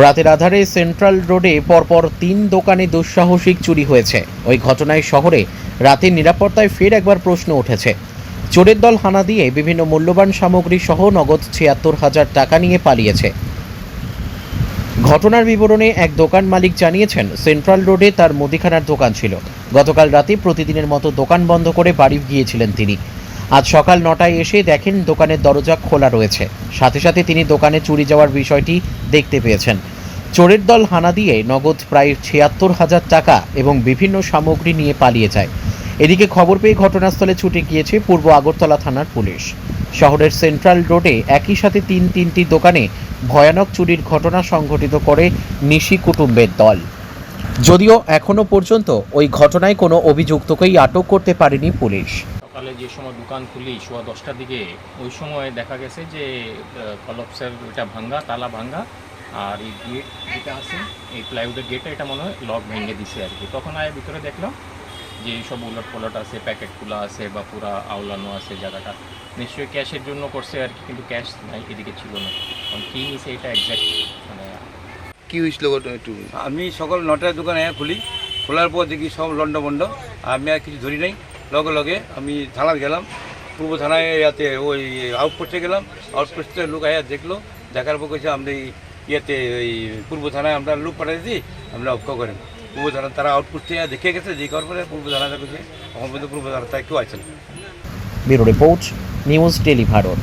রাতের আধারে সেন্ট্রাল রোডে পরপর 3 দোকানে দুঃসাহসিক চুরি হয়েছে। ওই ঘটনায় শহরে রাতের নিরাপত্তায় ফের একবার প্রশ্ন উঠেছে। চোরের দল হানা দিয়ে বিভিন্ন মূল্যবান সামগ্রী সহ নগদ ৭৬,০০০ টাকা নিয়ে পালিয়েছে। ঘটনার বিবরণে এক দোকান মালিক জানিয়েছেন, সেন্ট্রাল রোডে তার মুদিখানার দোকান ছিল। গতকাল রাতে প্রতিদিনের মতো দোকান বন্ধ করে বাড়ি গিয়েছিলেন তিনি। আজ সকাল ৯টায় এসে দেখেন দোকানের দরজা খোলা রয়েছে। সাথে সাথে তিনি দোকানে চুরি যাওয়ার বিষয়টি দেখতে পেয়েছেন। চোরের দল হানা দিয়ে নগদ প্রায় ৭৬,০০০ টাকা এবং বিভিন্ন সামগ্রী নিয়ে পালিয়ে যায়। এদিকে খবর পেয়ে ঘটনাস্থলে ছুটে গিয়েছে পূর্ব আগরতলা থানার পুলিশ। শহরের সেন্ট্রাল রোডে একই সাথে তিনটি দোকানে ভয়ানক চুরির ঘটনা সংঘটিত করে নিশি কুটুম্বের দল। যদিও এখনো পর্যন্ত ওই ঘটনায় কোনো অভিযুক্তকেই আটক করতে পারেনি পুলিশ। সকালে যে সময় দোকান খুলি সোয়া 10টার দিকে, ওই সময় দেখা গেছে যে কলপসের ওইটা ভাঙ্গা, তালা ভাঙ্গা, আর এই গেট যেটা আছে, এই প্লাইউডের গেটটা, এটা মনে হয় লক ভেঙে দিছে আর কি। তখন আয় ভিতরে দেখলাম যে এইসব উলট পলট আছে, প্যাকেটগুলো আছে বা পুরা আওলানো আছে জায়গাটা। নিশ্চয়ই ক্যাশের জন্য করছে আর কি, কিন্তু ক্যাশ নাই, এদিকে ছিল না। কারণ কী নিছে এটা একজ্যাক্ট মানে কি হয়েছিল একটু? আমি সকাল 9টায় দোকানে খুলি, খোলার পর দেখি সব লন্ডভন্ড। আমি আর কিছু ধরি নাই, লগে লগে আমি থানায় গেলাম, পূর্ব থানায় ইয়াতে ওই আউটপোস্টে গেলাম। আউটপোস্টে লোক আয়া দেখলো, দেখার পর কেছে আমরা ইয়েতে ওই পূর্ব থানায় আমরা লোক পাঠাইছি, আমরা অক্ষ করেন পূর্ব থানা। তারা আউটপোস্টে দেখে গেছে, দেখার পরে পূর্ব থানা দেখেছে, এখন পর্যন্ত পূর্ব থানা কেউ আছে না। Bureau report, news daily Bharat.